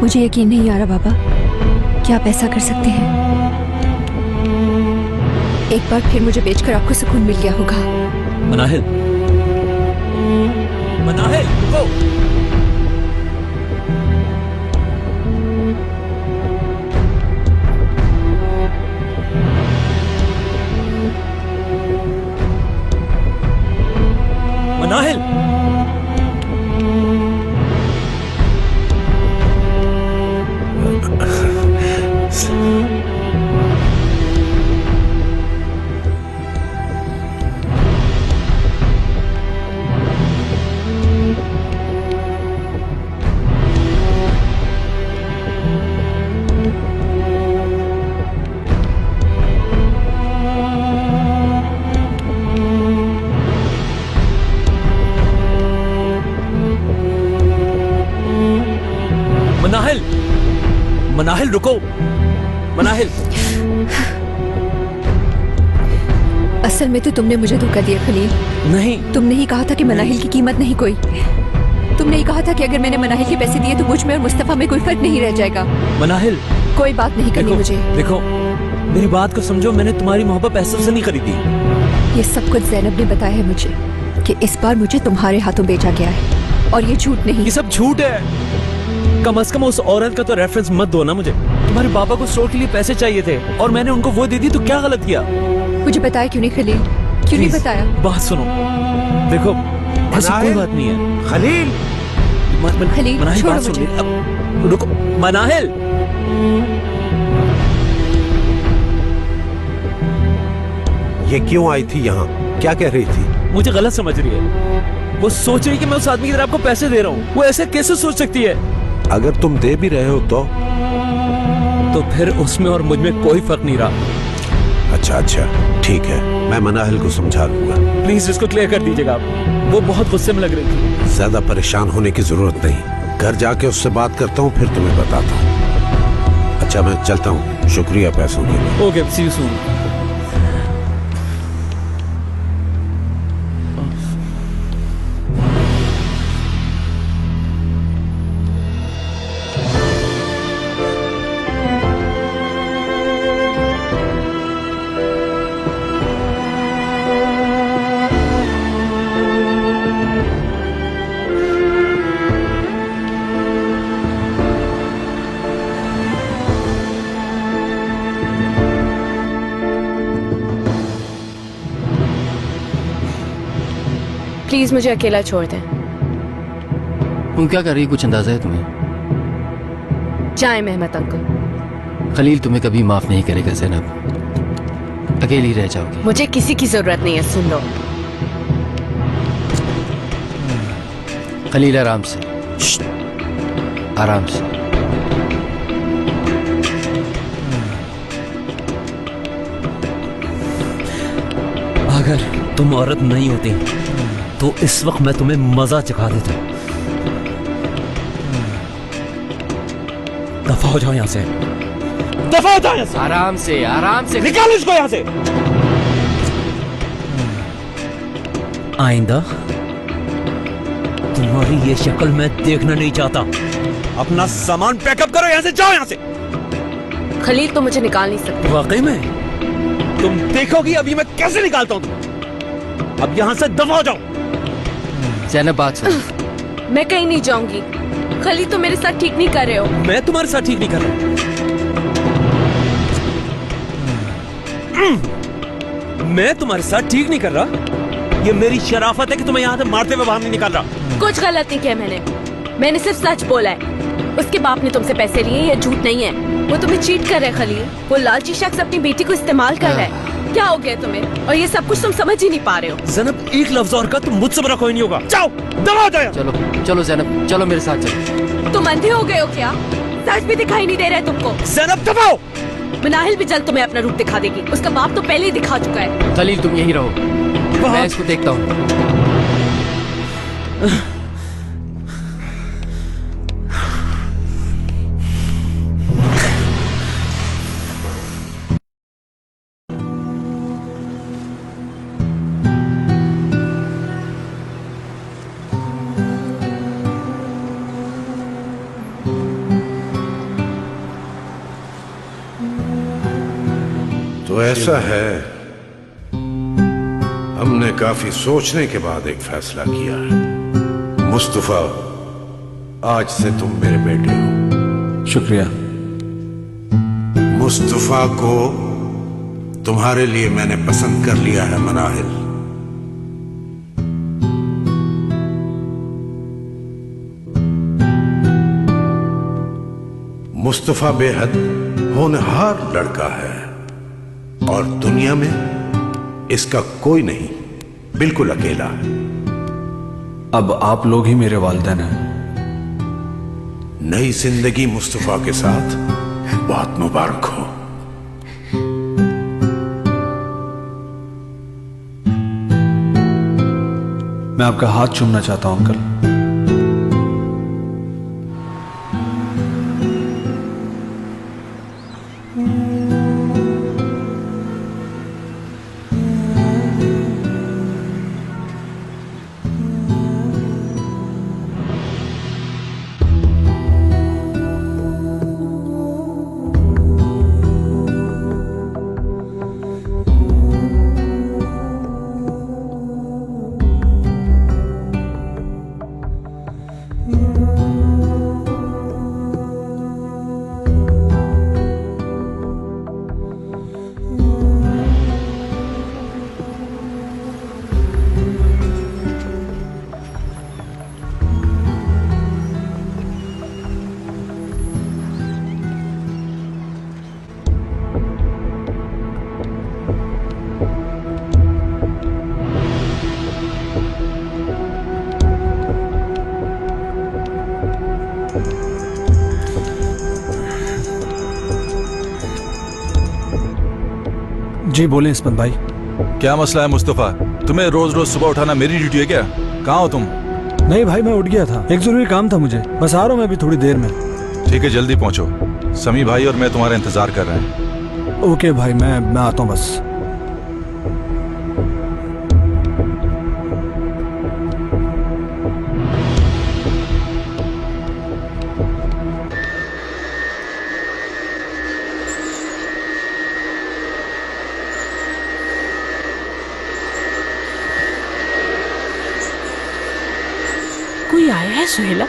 मुझे यकीन नहीं आ रहा बाबा, क्या आप ऐसा कर सकते हैं? एक बार फिर मुझे बेचकर आपको सुकून मिल गया होगा। मनाहिल, मनाहिल, रुको। मनाहिल, मनाहिल, मनाहिल रुको। मनाहिल, असल में तो तुमने मुझे धोखा दिया खलील। नहीं, तुमने ही कहा था कि मनाहिल की कीमत नहीं कोई। तुमने ही कहा था कि अगर मैंने मनाहिल के पैसे दिए तो मुझ में और मुस्तफा में कोई फर्क नहीं रह जाएगा। मनाहिल, कोई बात नहीं करनी मुझे। देखो, मेरी बात को समझो। मैंने तुम्हारी मोहब्बत पैसों से नहीं खरीदी। ये सब कुछ ज़ैनब ने बताया है मुझे कि इस बार मुझे तुम्हारे हाथों बेचा गया है, और ये झूठ नहीं। ये सब झूठ है। कम से कम उस औरत का तो रेफरेंस मत दो ना मुझे। तुम्हारे पापा को स्टोर के लिए पैसे चाहिए थे और मैंने उनको वो दे दी, तो क्या गलत किया? मुझे बताया क्यों नहीं खलील? क्यों नहीं बताया? बात सुनो, देखो ऐसी कोई बात नहीं है। खलील, खलील, मनाहिल, छोड़ो बात सुन। मुझे। अब रुको। मनाहिल, ये क्यों आई थी यहाँ? क्या कह रही थी? मुझे गलत समझ रही है। वो सोच रही है कि मैं उस आदमी की तरह आपको पैसे दे रहा हूँ। वो ऐसे कैसे सोच सकती है? अगर तुम दे भी रहे हो तो फिर उसमें और मुझ में कोई फर्क नहीं रहा। अच्छा अच्छा, ठीक है, मैं मनाहिल को समझा लूंगा। प्लीज इसको क्लियर कर दीजिएगा आप। वो बहुत गुस्से में लग रही थी। ज्यादा परेशान होने की जरूरत नहीं। घर जाके उससे बात करता हूँ, फिर तुम्हें बताता हूँ। अच्छा, मैं चलता हूँ। शुक्रिया पैसों के लिए। Okay, see you soon. Please मुझे अकेला छोड़ दें। तुम क्या कर रही, कुछ अंदाजा है तुम्हें? जाए मेहमत अंकल। खलील तुम्हें कभी माफ नहीं करेगा ज़ैनब, अकेली रह जाओगी। मुझे किसी की जरूरत नहीं है, सुन लो। खलील आराम से, आराम से। अगर तुम औरत नहीं होती तो इस वक्त मैं तुम्हें मजा चखा देता। दफा हो जाओ यहाँ से, दफा हो जाओ यहाँ से। आराम से, आराम से। निकालो इसको यहाँ से। आइंदा तुम्हारी ये शक्ल मैं देखना नहीं चाहता। अपना सामान पैकअप करो, यहाँ से जाओ यहाँ से। खलील तो मुझे निकाल नहीं सकते। वाकई में? तुम देखोगी अभी मैं कैसे निकालता हूँ। अब यहाँ से दफा हो जाओ। ज़ैनब बात सुनो। मैं कहीं नहीं जाऊंगी। खलील तो मेरे साथ ठीक नहीं कर रहे हो। मैं तुम्हारे साथ ठीक नहीं कर रहा। मैं तुम्हारे साथ ठीक नहीं कर रहा। ये मेरी शराफत है कि तुम्हें यहाँ से मारते हुए बाहर नहीं निकाल रहा। कुछ गलत नहीं किया मैंने सिर्फ सच बोला है। उसके बाप ने तुमसे पैसे लिए, ये झूठ नहीं है। वो तुम्हें चीट कर रहा है खलील। वो लालची शख्स अपनी बेटी को इस्तेमाल कर रहा है। क्या हो गया तुम्हें? और ये सब कुछ तुम समझ ही नहीं पा रहे हो। ज़ैनब, एक लफ्ज और का तुम मुझसे बड़ा कोई नहीं होगा। जाओ, दबा जाओ। चलो चलो ज़ैनब, चलो मेरे साथ चलो। तुम अंधे हो गए हो क्या? सच भी दिखाई नहीं दे रहा है तुमको? ज़ैनब दबाओ। मनाहिल भी जल्द तुम्हें अपना रूप दिखा देगी। उसका बाप तो पहले ही दिखा चुका है। खलील तुम यहीं रहो, मैं इसको देखता हूँ। तो ऐसा है, हमने काफी सोचने के बाद एक फैसला किया है। मुस्तफा, आज से तुम मेरे बेटे हो। शुक्रिया। मुस्तफा को तुम्हारे लिए मैंने पसंद कर लिया है मनाहिल। मुस्तफा बेहद होनहार लड़का है और दुनिया में इसका कोई नहीं, बिल्कुल अकेला है। अब आप लोग ही मेरे वालिदैन हैं। नई जिंदगी मुस्तफा के साथ बहुत मुबारक हो। मैं आपका हाथ चूमना चाहता हूं अंकल। जी बोले इस्मत भाई। क्या मसला है मुस्तफा? तुम्हें रोज रोज सुबह उठाना मेरी ड्यूटी है क्या? कहाँ हो तुम? नहीं भाई, मैं उठ गया था, एक जरूरी काम था मुझे, बस आ रहा हूँ मैं अभी थोड़ी देर में। ठीक है, जल्दी पहुंचो। समी भाई और मैं तुम्हारा इंतजार कर रहे हैं। ओके भाई, मैं आता हूँ बस। कोई आया है सुहेला?